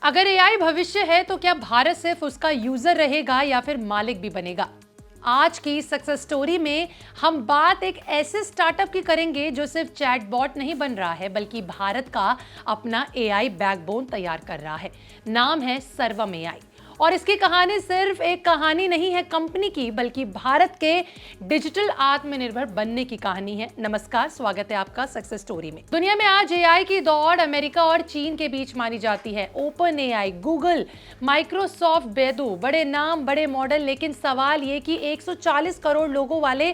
अगर एआई भविष्य है तो क्या भारत सिर्फ उसका यूजर रहेगा या फिर मालिक भी बनेगा? आज की सक्सेस स्टोरी में हम बात एक ऐसे स्टार्टअप की करेंगे जो सिर्फ चैटबॉट नहीं बन रहा है बल्कि भारत का अपना एआई बैकबोन तैयार कर रहा है। नाम है सर्वम एआई और इसकी कहानी सिर्फ एक कहानी नहीं है कंपनी की, बल्कि भारत के डिजिटल आत्मनिर्भर बनने की कहानी है। नमस्कार, स्वागत है आपका सक्सेस स्टोरी में। दुनिया में आज एआई की दौड़ अमेरिका और चीन के बीच मानी जाती है। Open AI, Google, Microsoft, Baidu, बड़े नाम बड़े मॉडल, लेकिन सवाल ये कि 140 करोड़ लोगों वाले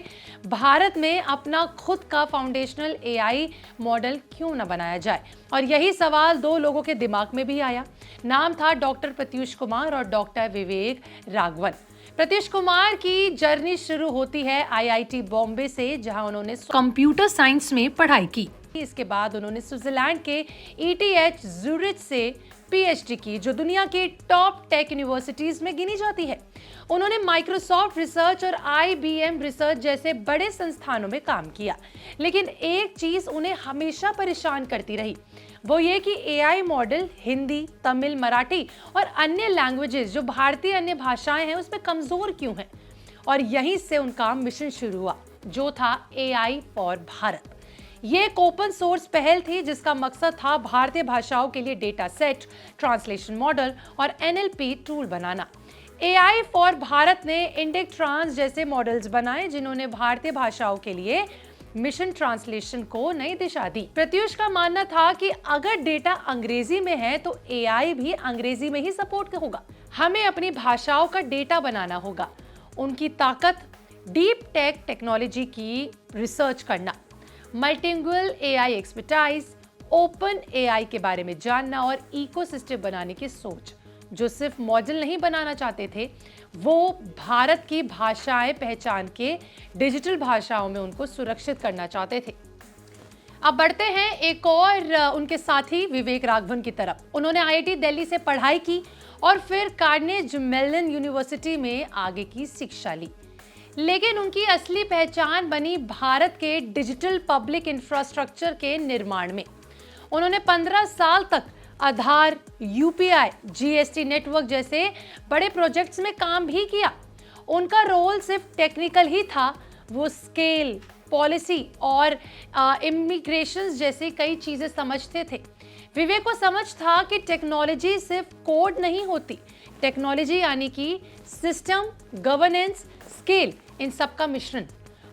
भारत में अपना खुद का फाउंडेशनल एआई मॉडल क्यों न बनाया जाए। और यही सवाल दो लोगों के दिमाग में भी आया। नाम था डॉक्टर प्रत्यूष कुमार और डॉक्टर विवेक राघवन। प्रत्यूष कुमार की जर्नी शुरू होती है आईआईटी बॉम्बे से, जहां उन्होंने कंप्यूटर साइंस में पढ़ाई की। इसके बाद उन्होंने स्विट्जरलैंड के ईटीएच ज़ुरिच से पीएचडी की, जो दुनिया की टॉप टेक यूनिवर्सिटीज में गिनी जाती है। उन्होंने माइक्रोसॉफ्ट रिसर्च और आईबीएम रिसर्च जैसे बड़े संस्थानों में काम किया, लेकिन एक चीज उन्हें हमेशा परेशान करती रही, वो ये कि एआई मॉडल हिंदी, तमिल, मराठी और अन्य लैंग्वेजेस जो भारतीय अन्य भाषाएं हैं उसमें कमजोर क्यों हैं। और यहीं से उनका मिशन शुरू हुआ, जो था एआई फॉर भारत। ये एक ओपन सोर्स पहल थी जिसका मकसद था भारतीय भाषाओं के लिए डेटा सेट, ट्रांसलेशन मॉडल और NLP tool banana. AI for Bharat ने इंडिक ट्रांस जैसे मॉडल्स बनाए, जिन्होंने भारतीय भाषाओं के लिए मिशन ट्रांसलेशन को नई दिशा दी। प्रत्यूष का मानना था कि अगर डेटा अंग्रेजी में है तो एआई भी अंग्रेजी में ही सपोर्ट होगा। हमें अपनी भाषाओं का डेटा बनाना होगा। उनकी ताकत डीप टेक टेक्नोलॉजी की रिसर्च करना, multilingual AI expertise, open AI के बारे में जानना और इकोसिस्टम बनाने की सोच। जो सिर्फ मॉडल नहीं बनाना चाहते थे, वो भारत की भाषाएं पहचान के डिजिटल भाषाओं में उनको सुरक्षित करना चाहते थे। अब बढ़ते हैं एक और उनके साथी विवेक राघवन की तरफ। उन्होंने आईआईटी दिल्ली से पढ़ाई की और फिर कार्नेगी मेलन यूनिवर्सिटी में आगे की शिक्षा ली, लेकिन उनकी असली पहचान बनी भारत के डिजिटल पब्लिक इंफ्रास्ट्रक्चर के निर्माण में। उन्होंने 15 साल तक आधार, यूपीआई, जीएसटी नेटवर्क जैसे बड़े प्रोजेक्ट्स में काम भी किया। उनका रोल सिर्फ टेक्निकल ही था, वो स्केल, पॉलिसी और इमिग्रेशन जैसी कई चीजें समझते थे। विवेक को समझ था कि टेक्नोलॉजी सिर्फ कोड नहीं होती, टेक्नोलॉजी यानी कि सिस्टम, गवर्नेंस, स्केल, इन सब का मिश्रण।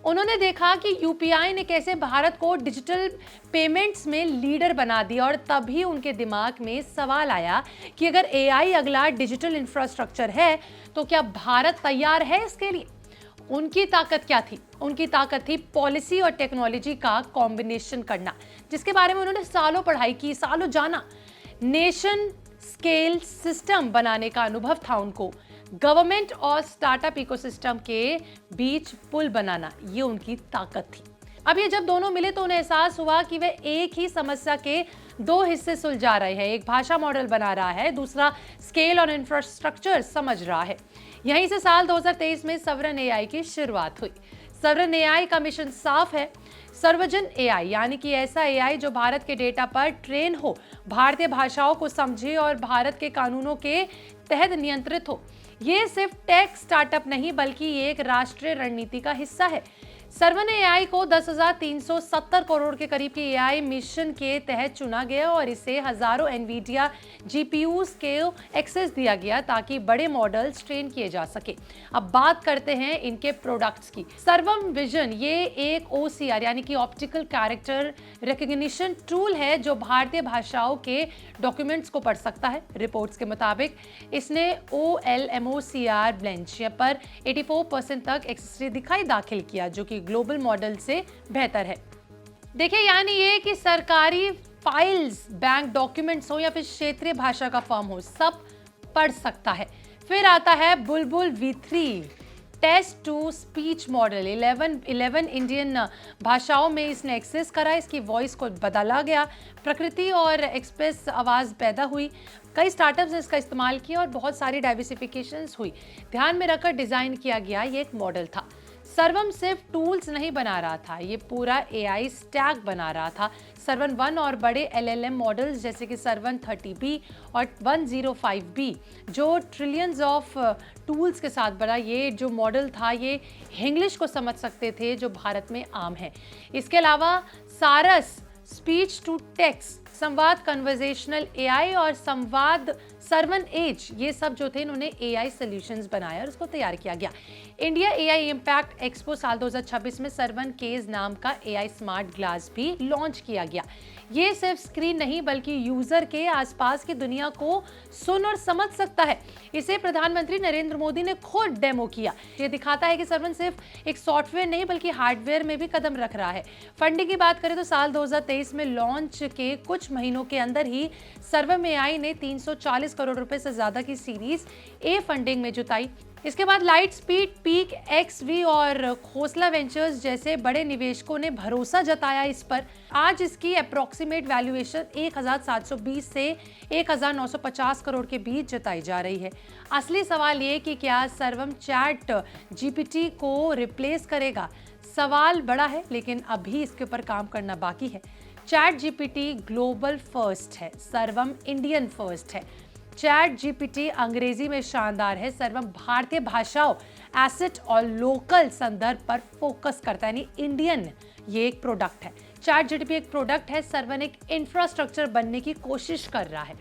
उन्होंने देखा कि यूपीआई ने कैसे भारत को डिजिटल पेमेंट्स में लीडर बना दिया, और तभी उनके दिमाग में सवाल आया कि अगर एआई अगला डिजिटल इंफ्रास्ट्रक्चर है तो क्या भारत तैयार है इसके लिए। उनकी ताकत क्या थी? उनकी ताकत थी पॉलिसी और टेक्नोलॉजी का कॉम्बिनेशन करना, जिसके बारे में उन्होंने सालों पढ़ाई की, सालों जाना। नेशन स्केल सिस्टम बनाने का अनुभव था उनको। गवर्नमेंट और स्टार्टअप इकोसिस्टम के बीच पुल बनाना, ये उनकी ताकत थी। अब ये जब दोनों मिले तो उन्हें एहसास हुआ कि वे एक ही समस्या के दो हिस्से सुलझा रहे हैं। एक भाषा मॉडल बना रहा है, दूसरा स्केल और इंफ्रास्ट्रक्चर समझ रहा है। यहीं से साल 2023 में सवरन एआई की शुरुआत हुई। सवरन एआई का मिशन साफ है, सर्वजन एआई, यानी कि ऐसा एआई जो भारत के डेटा पर ट्रेन हो, भारतीय भाषाओं को समझे और भारत के कानूनों के तहत नियंत्रित हो। ये सिर्फ टेक स्टार्टअप नहीं बल्कि ये एक राष्ट्रीय रणनीति का हिस्सा है। सर्वन एआई को 10,370 करोड़ के करीब के एआई मिशन के तहत चुना गया और इसे हजारों एनवीडिया जीपीयूज के एक्सेस दिया गया ताकि बड़े मॉडल्स ट्रेन किए जा सके। अब बात करते हैं इनके प्रोडक्ट्स की। सर्वम विजन ये एक ओसीआर यानी कि ऑप्टिकल कैरेक्टर रिकग्निशन टूल है जो भारतीय भाषाओं के डॉक्यूमेंट्स को पढ़ सकता है। रिपोर्ट्स के मुताबिक इसने OLMOCR ब्लेंशिया पर 84% तक एक्सेसरी दिखाई दाखिल किया, जो कि ग्लोबल मॉडल से बेहतर है। देखिए, यानी ये कि सरकारी फाइल्स, बैंक डॉक्यूमेंट्स हो या फिर क्षेत्रीय भाषा का फॉर्म हो, सब पढ़ सकता है। फिर आता है Bulbul V3 text to speech model. 11 Indian भाषाओं में इसने एक्सेस करा। इसकी वॉइस को बदला गया, प्रकृति और एक्सप्रेस आवाज़ पैदा हुई। कई स्टार्टअप्स ने इसका इस्तेमाल किया और बहुत सारी डाइवर्सिफिकेशंस हुई। ध्यान में रखकर डिज़ाइन किया गया ये एक मॉडल था। सर्वम सिर्फ टूल्स नहीं बना रहा था, ये पूरा एआई स्टैक बना रहा था। सर्वन 1 और बड़े एलएलएम मॉडल्स जैसे कि सर्वन 30B और 105B जो ट्रिलियंस ऑफ टूल्स के साथ बना, ये जो मॉडल था ये इंग्लिश को समझ सकते थे जो भारत में आम है। इसके अलावा सारस स्पीच टू टेक्स्ट, संवाद कन्वर्सेशनल एआई और संवाद सर्वन एज, ये सब जो थे इन्होंने एआई सॉल्यूशंस बनाया और उसको तैयार किया गया। इंडिया एआई इम्पैक्ट एक्सपो साल 2026 में सर्वन केज नाम का एआई स्मार्ट ग्लास भी लॉन्च किया गया। ये सिर्फ स्क्रीन नहीं बल्कि यूजर के आसपास की दुनिया को सुन और समझ सकता है। इसे प्रधानमंत्री नरेंद्र मोदी ने खुद डेमो किया। ये दिखाता है कि सर्वन सिर्फ एक सॉफ्टवेयर नहीं बल्कि हार्डवेयर में भी कदम रख रहा है। फंडिंग की बात करें तो साल 2023 में लॉन्च के कुछ महीनों के अंदर ही सर्वन एआई ने 340 करोड़ रुपए से ज्यादा की सीरीज ए फंडिंग में जुटाई। इसके बाद लाइट स्पीड, पीक, एक्सवी और खोसला वेंचर्स जैसे बड़े निवेशकों ने भरोसा जताया इस पर। आज इसकी अप्रोक्सीमेट वैल्यूएशन 1720 से 1950 करोड़ के बीच जताई जा रही है। असली सवाल ये कि क्या सर्वम चैट जीपीटी को रिप्लेस करेगा? सवाल बड़ा है लेकिन अभी इसके ऊपर काम करना बाकी है। चैट जीपीटी ग्लोबल फर्स्ट है, सर्वम इंडियन फर्स्ट है। चैट जीपीटी अंग्रेजी में शानदार है, सर्वम भारतीय भाषाओं, एसेट और लोकल संदर्भ पर फोकस करता है, यानी इंडियन ये एक प्रोडक्ट है। चैट जीपीटी एक प्रोडक्ट है, सर्वन एक इंफ्रास्ट्रक्चर बनने की कोशिश कर रहा है,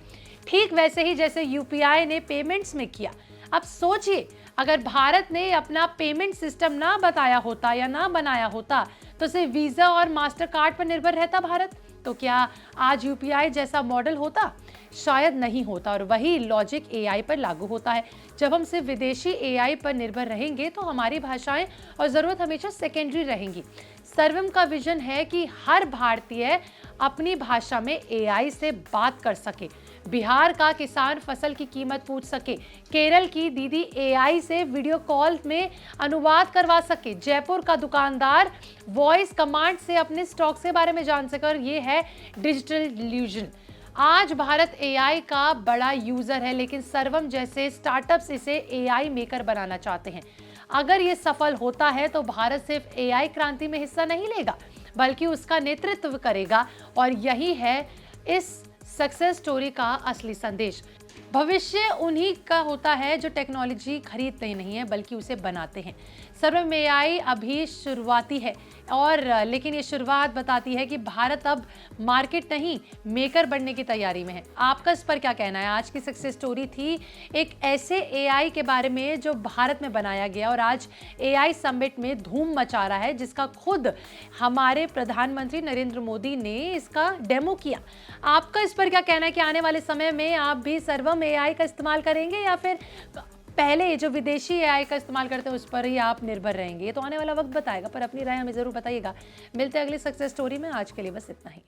ठीक वैसे ही जैसे यूपीआई ने पेमेंट्स में किया। अब सोचिए अगर भारत ने अपना पेमेंट सिस्टम ना बताया होता या ना बनाया होता तो सिर्फ वीजा और मास्टर कार्ड पर निर्भर रहता भारत, तो क्या आज यूपीआई जैसा मॉडल होता? शायद नहीं होता। और वही लॉजिक एआई पर लागू होता है। जब हम सिर्फ विदेशी एआई पर निर्भर रहेंगे तो हमारी भाषाएं और ज़रूरत हमेशा सेकेंडरी रहेंगी। सर्वम का विजन है कि हर भारतीय अपनी भाषा में एआई से बात कर सके, बिहार का किसान फसल की कीमत पूछ सके, केरल की दीदी एआई से वीडियो कॉल में अनुवाद करवा सके, जयपुर का दुकानदार वॉइस कमांड से अपने स्टॉक के बारे में जान सके। और ये है डिजिटल इल्यूजन। आज भारत एआई का बड़ा यूजर है लेकिन सर्वम जैसे स्टार्टअप्स इसे एआई मेकर बनाना चाहते हैं। अगर ये सफल होता है तो भारत सिर्फ एआई क्रांति में हिस्सा नहीं लेगा बल्कि उसका नेतृत्व करेगा। और यही है इस सक्सेस स्टोरी का असली संदेश। भविष्य उन्हीं का होता है जो टेक्नोलॉजी खरीदते नहीं है बल्कि उसे बनाते हैं। सर्वम एआई अभी शुरुआती है और लेकिन ये शुरुआत बताती है कि भारत अब मार्केट नहीं मेकर बनने की तैयारी में है। आपका इस पर क्या कहना है? आज की सक्सेस स्टोरी थी एक ऐसे एआई के बारे में जो भारत में बनाया गया और आज एआई समिट में धूम मचा रहा है, जिसका खुद हमारे प्रधानमंत्री नरेंद्र मोदी ने इसका डेमो किया। आपका इस पर क्या कहना है कि आने वाले समय में आप भी सर्वम एआई का इस्तेमाल करेंगे या फिर पहले जो विदेशी एआई का इस्तेमाल करते हैं उस पर ही आप निर्भर रहेंगे? ये तो आने वाला वक्त बताएगा, पर अपनी राय हमें जरूर बताइएगा। मिलते हैं अगली सक्सेस स्टोरी में। आज के लिए बस इतना ही।